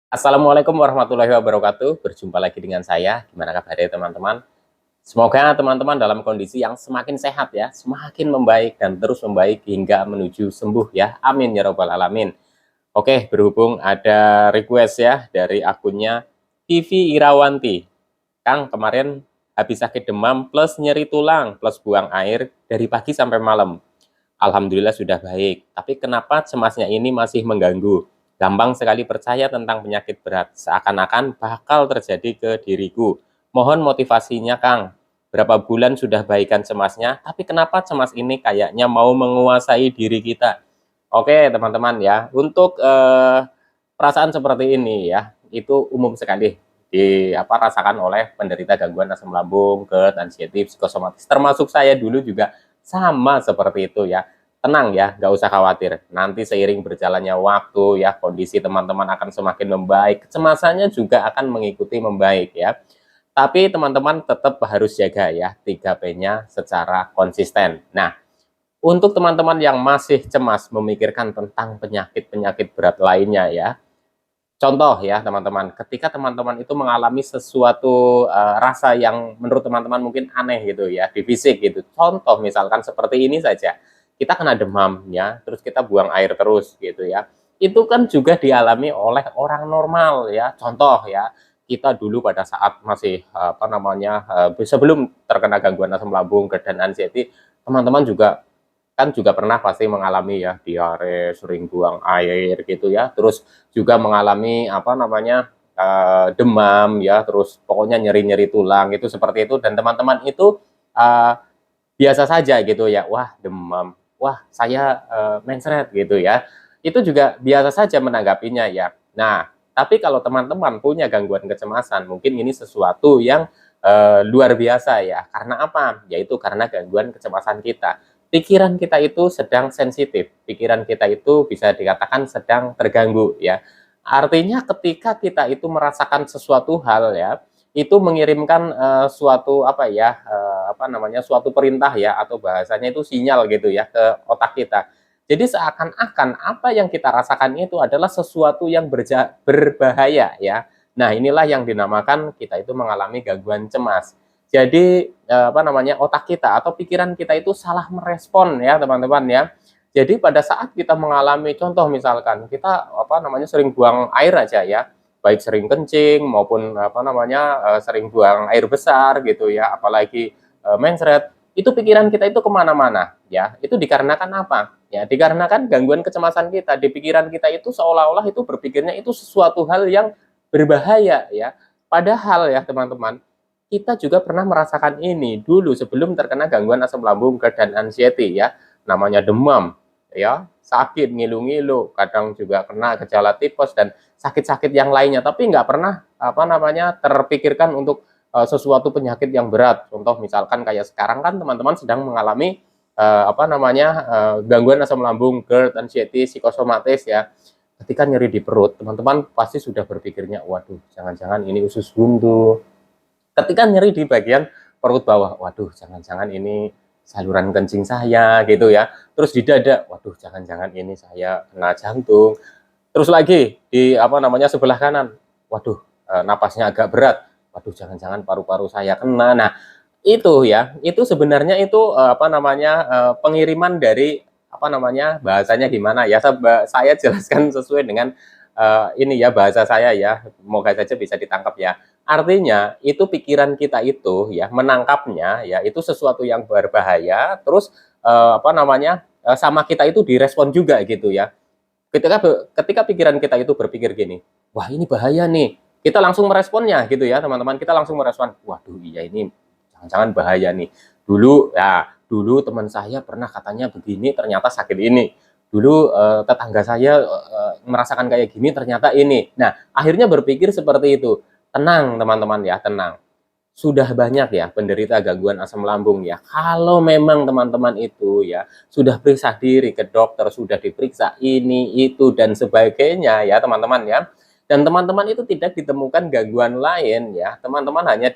Assalamualaikum warahmatullahi wabarakatuh. Berjumpa lagi dengan saya. Gimana kabarnya teman-teman? Semoga teman-teman dalam kondisi yang semakin sehat ya, semakin membaik dan terus membaik hingga menuju sembuh ya. Amin ya robbal alamin. Oke, berhubung ada request ya dari akunnya Vivi Irawanti. Kang, kemarin habis sakit demam plus nyeri tulang plus buang air dari pagi sampai malam. Alhamdulillah sudah baik, tapi kenapa cemasnya ini masih mengganggu? Gampang sekali percaya tentang penyakit berat, seakan-akan bakal terjadi ke diriku. Mohon motivasinya, Kang. Berapa bulan sudah baikan cemasnya, tapi kenapa cemas ini kayaknya mau menguasai diri kita? Oke, teman-teman ya, untuk perasaan seperti ini ya, itu umum sekali rasakan oleh penderita gangguan asam lambung, GERD, anxiety, psikosomatis. Termasuk saya dulu juga sama seperti itu ya. Tenang ya, nggak usah khawatir. Nanti seiring berjalannya waktu ya, kondisi teman-teman akan semakin membaik. Kecemasannya juga akan mengikuti membaik ya. Tapi teman-teman tetap harus jaga ya 3P-nya secara konsisten. Nah, untuk teman-teman yang masih cemas memikirkan tentang penyakit-penyakit berat lainnya ya, contoh ya teman-teman, ketika teman-teman itu mengalami sesuatu rasa yang menurut teman-teman mungkin aneh gitu ya di fisik gitu. Contoh misalkan seperti ini saja, kita kena demam ya, terus kita buang air terus gitu ya. Itu kan juga dialami oleh orang normal ya. Contoh ya, kita dulu pada saat masih sebelum terkena gangguan asam lambung dan anxiety, teman-teman juga kan juga pernah pasti mengalami ya diare, sering buang air gitu ya, terus juga mengalami demam ya, terus pokoknya nyeri-nyeri tulang itu seperti itu, dan teman-teman itu uh, biasa saja gitu ya, wah demam, wah saya mencret gitu ya, itu juga biasa saja menanggapinya ya. Nah, tapi kalau teman-teman punya gangguan kecemasan, mungkin ini sesuatu yang luar biasa ya. Karena apa? Yaitu karena gangguan kecemasan kita. Pikiran kita itu sedang sensitif, pikiran kita itu bisa dikatakan sedang terganggu ya. Artinya ketika kita itu merasakan sesuatu hal ya, itu mengirimkan suatu perintah ya, atau bahasanya itu sinyal gitu ya ke otak kita. Jadi seakan-akan apa yang kita rasakan itu adalah sesuatu yang berbahaya ya. Nah, inilah yang dinamakan kita itu mengalami gangguan cemas. Jadi otak kita atau pikiran kita itu salah merespon ya teman-teman ya. Jadi pada saat kita mengalami, contoh misalkan kita sering buang air aja ya, baik sering kencing maupun sering buang air besar gitu ya, apalagi mencret, itu pikiran kita itu kemana-mana ya. Itu dikarenakan apa ya? Dikarenakan gangguan kecemasan kita. Di pikiran kita itu seolah-olah itu berpikirnya itu sesuatu hal yang berbahaya ya. Padahal ya teman-teman, kita juga pernah merasakan ini dulu sebelum terkena gangguan asam lambung dan anxiety ya, namanya demam ya, sakit ngilu-ngilu, kadang juga kena gejala tipes dan sakit-sakit yang lainnya, tapi nggak pernah terpikirkan untuk sesuatu penyakit yang berat. Contoh misalkan kayak sekarang kan teman-teman sedang mengalami gangguan asam lambung, GERD, anxiety, psikosomatis ya. Ketika nyeri di perut, teman-teman pasti sudah berpikirnya, waduh, jangan-jangan ini usus buntu. Ketika nyeri di bagian perut bawah, waduh, jangan-jangan ini saluran kencing saya gitu ya. Terus di dada, waduh, jangan-jangan ini saya kena jantung. Terus lagi di sebelah kanan, waduh, napasnya agak berat, waduh, jangan-jangan paru-paru saya kena. Nah, itu ya, itu sebenarnya itu pengiriman dari bahasanya gimana ya, saya jelaskan sesuai dengan ini ya bahasa saya ya, semoga saja bisa ditangkap ya. Artinya itu pikiran kita itu ya menangkapnya ya itu sesuatu yang berbahaya, terus sama kita itu direspon juga gitu ya. Ketika ketika pikiran kita itu berpikir gini, wah ini bahaya nih, kita langsung meresponnya gitu ya teman-teman, kita langsung merespon, waduh iya ini jangan-jangan bahaya nih. Dulu teman saya pernah katanya begini, ternyata sakit ini. Dulu tetangga saya merasakan kayak gini, ternyata ini. Nah, akhirnya berpikir seperti itu. Tenang teman-teman ya, tenang. Sudah banyak ya penderita gangguan asam lambung ya. Kalau memang teman-teman itu ya sudah periksa diri ke dokter, sudah diperiksa ini, itu, dan sebagainya ya teman-teman ya. Dan teman-teman itu tidak ditemukan gangguan lain ya. Teman-teman hanya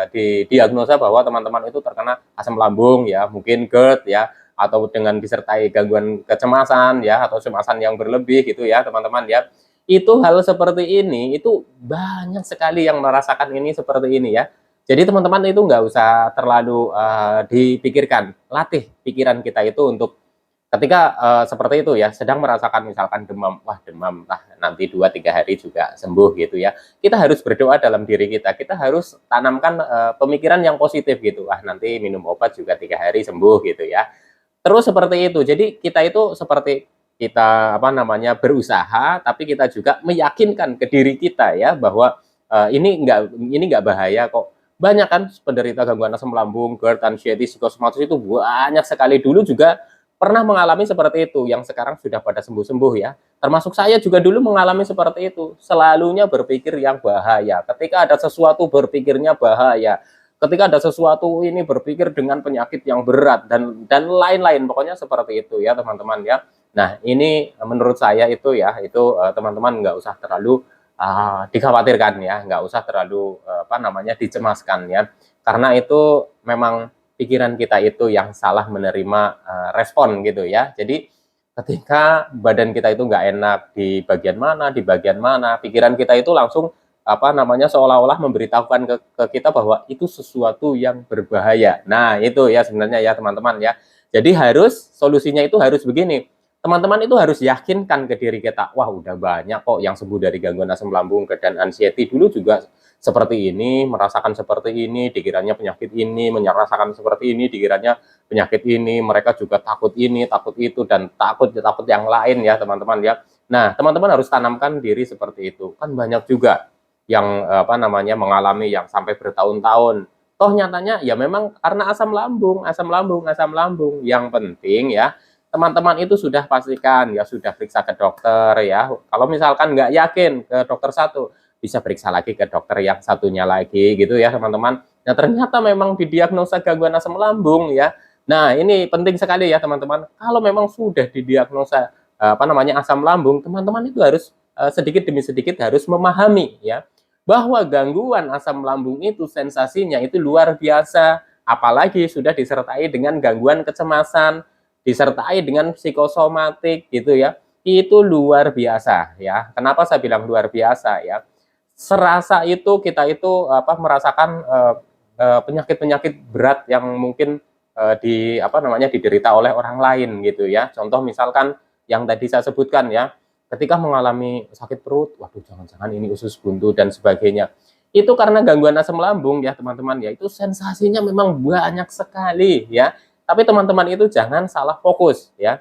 didiagnosa bahwa teman-teman itu terkena asam lambung ya, mungkin GERD ya, atau dengan disertai gangguan kecemasan ya, atau kecemasan yang berlebih gitu ya teman-teman ya. Itu hal seperti ini, itu banyak sekali yang merasakan ini seperti ini ya. Jadi teman-teman itu nggak usah terlalu, dipikirkan, latih pikiran kita itu untuk ketika, seperti itu ya, sedang merasakan misalkan demam, wah demam, ah nanti 2 3 hari juga sembuh gitu ya. Kita harus berdoa dalam diri kita harus tanamkan, pemikiran yang positif gitu, ah nanti minum obat juga 3 hari sembuh gitu ya. Terus seperti itu. Jadi kita itu seperti kita apa namanya berusaha, tapi kita juga meyakinkan ke diri kita ya bahwa ini enggak bahaya kok. Banyak kan penderita gangguan asam lambung, GERD, anxiety, psikosomatis itu banyak sekali. Dulu juga pernah mengalami seperti itu, yang sekarang sudah pada sembuh-sembuh ya. Termasuk saya juga dulu mengalami seperti itu. Selalunya berpikir yang bahaya. Ketika ada sesuatu berpikirnya bahaya, ketika ada sesuatu ini berpikir dengan penyakit yang berat dan lain-lain, pokoknya seperti itu ya teman-teman ya. Nah ini menurut saya itu ya, itu teman-teman nggak usah terlalu dikhawatirkan ya, nggak usah terlalu apa namanya dicemaskan ya, karena itu memang pikiran kita itu yang salah menerima respon gitu ya. Jadi ketika badan kita itu nggak enak di bagian mana, pikiran kita itu langsung apa namanya seolah-olah memberitahukan ke kita bahwa itu sesuatu yang berbahaya. Nah, itu ya sebenarnya ya teman-teman ya. Jadi solusinya itu harus begini. Teman-teman itu harus yakinkan ke diri kita, wah udah banyak kok yang sembuh dari gangguan asam lambung dan anxiety. Dulu juga seperti ini, merasakan seperti ini, dikiranya penyakit ini, merasakan seperti ini, dikiranya penyakit ini, mereka juga takut ini, takut itu, dan takut yang lain ya teman-teman ya. Nah, teman-teman harus tanamkan diri seperti itu. Kan banyak juga yang apa namanya mengalami yang sampai bertahun-tahun. Toh nyatanya ya memang karena asam lambung, asam lambung, asam lambung. Yang penting ya teman-teman itu sudah pastikan ya sudah periksa ke dokter ya. Kalau misalkan nggak yakin ke dokter satu, bisa periksa lagi ke dokter yang satunya lagi gitu ya teman-teman. Nah ternyata memang didiagnosa gangguan asam lambung ya. Nah ini penting sekali ya teman-teman. Kalau memang sudah didiagnosa apa namanya asam lambung, teman-teman itu harus sedikit demi sedikit harus memahami ya bahwa gangguan asam lambung itu sensasinya itu luar biasa, apalagi sudah disertai dengan gangguan kecemasan, disertai dengan psikosomatik gitu ya. Itu luar biasa ya. Kenapa saya bilang luar biasa ya? Serasa itu kita itu apa merasakan penyakit-penyakit berat yang mungkin di apa namanya diderita oleh orang lain gitu ya. Contoh misalkan yang tadi saya sebutkan ya, ketika mengalami sakit perut, waduh jangan-jangan ini usus buntu dan sebagainya. Itu karena gangguan asam lambung ya teman-teman ya, itu sensasinya memang banyak sekali ya. Tapi teman-teman itu jangan salah fokus ya.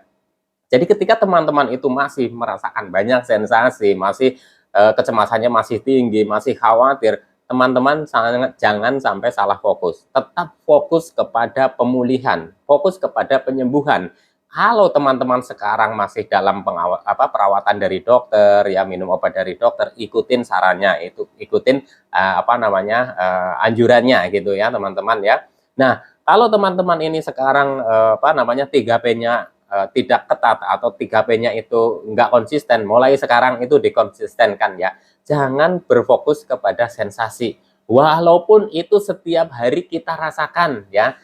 Jadi ketika teman-teman itu masih merasakan banyak sensasi, masih kecemasannya masih tinggi, masih khawatir, teman-teman jangan sampai salah fokus. Tetap fokus kepada pemulihan, fokus kepada penyembuhan. Kalau teman-teman sekarang masih dalam perawatan dari dokter, ya minum obat dari dokter, ikutin sarannya, itu ikutin apa namanya anjurannya gitu ya teman-teman ya. Nah kalau teman-teman ini sekarang apa namanya 3P-nya tidak ketat atau 3P-nya itu nggak konsisten, mulai sekarang itu dikonsistenkan ya. Jangan berfokus kepada sensasi. Walaupun itu setiap hari kita rasakan ya.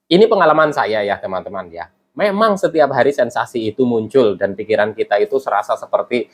Ini pengalaman saya ya teman-teman ya. Memang setiap hari sensasi itu muncul dan pikiran kita itu serasa seperti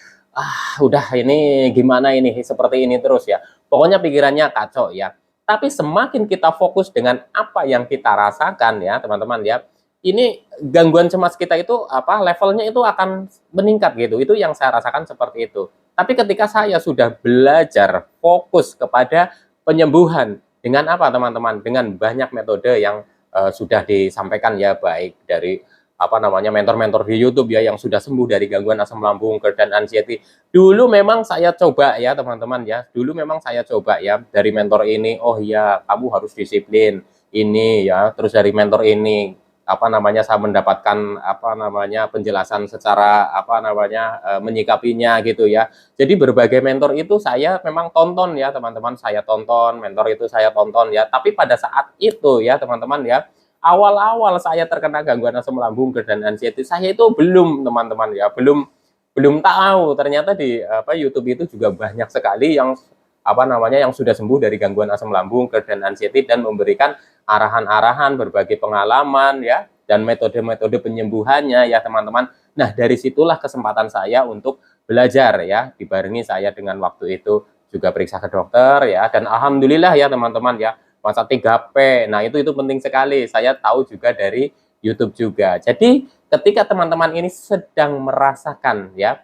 udah ini gimana ini seperti ini terus ya. Pokoknya pikirannya kacau ya. Tapi semakin kita fokus dengan apa yang kita rasakan ya teman-teman ya, ini gangguan cemas kita itu apa levelnya itu akan meningkat gitu. Itu yang saya rasakan seperti itu. Tapi ketika saya sudah belajar fokus kepada penyembuhan dengan apa teman-teman? Dengan banyak metode yang sudah disampaikan ya baik dari apa namanya mentor-mentor di YouTube ya yang sudah sembuh dari gangguan asam lambung, GERD dan anxiety. Dulu memang saya coba ya teman-teman ya. Dulu memang saya coba ya dari mentor ini, oh iya kamu harus disiplin ini ya. Terus dari mentor ini apa namanya saya mendapatkan apa namanya penjelasan secara apa namanya menyikapinya gitu ya. Jadi berbagai mentor itu saya memang tonton ya teman-teman, saya tonton mentor itu saya tonton ya. Tapi pada saat itu ya teman-teman ya, awal-awal saya terkena gangguan asam lambung dan anxiety, saya itu belum teman-teman ya, belum belum tahu ternyata di apa YouTube itu juga banyak sekali yang apa namanya yang sudah sembuh dari gangguan asam lambung dan anxiety dan memberikan arahan-arahan berbagai pengalaman ya dan metode-metode penyembuhannya ya teman-teman. Nah dari situlah kesempatan saya untuk belajar ya, dibarengi saya dengan waktu itu juga periksa ke dokter ya, dan alhamdulillah ya teman-teman ya, masa 3P. Nah, itu penting sekali. Saya tahu juga dari YouTube juga. Jadi, ketika teman-teman ini sedang merasakan ya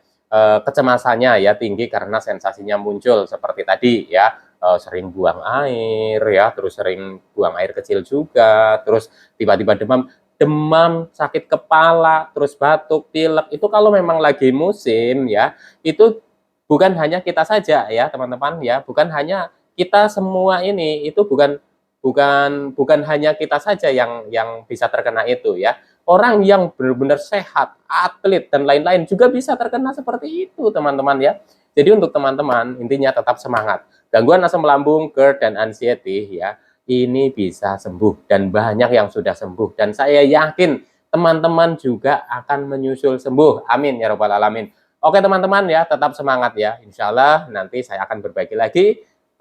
kecemasannya ya tinggi karena sensasinya muncul seperti tadi ya, sering buang air ya, terus sering buang air kecil juga, terus tiba-tiba demam, demam, sakit kepala, terus batuk, pilek, itu kalau memang lagi musim ya, itu bukan hanya kita saja ya teman-teman ya, bukan hanya kita semua ini, itu bukan bukan bukan hanya kita saja yang bisa terkena itu ya. Orang yang benar-benar sehat, atlet dan lain-lain juga bisa terkena seperti itu teman-teman ya. Jadi untuk teman-teman intinya tetap semangat. Gangguan asam lambung, GERD dan anxiety ya, ini bisa sembuh dan banyak yang sudah sembuh, dan saya yakin teman-teman juga akan menyusul sembuh. Amin ya robbal alamin. Oke teman-teman ya, tetap semangat ya. Insya Allah nanti saya akan berbagi lagi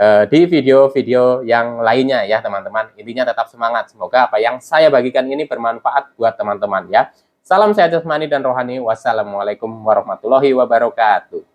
di video-video yang lainnya ya teman-teman. Intinya tetap semangat. Semoga apa yang saya bagikan ini bermanfaat buat teman-teman ya. Salam sehat jasmani dan rohani. Wassalamualaikum warahmatullahi wabarakatuh.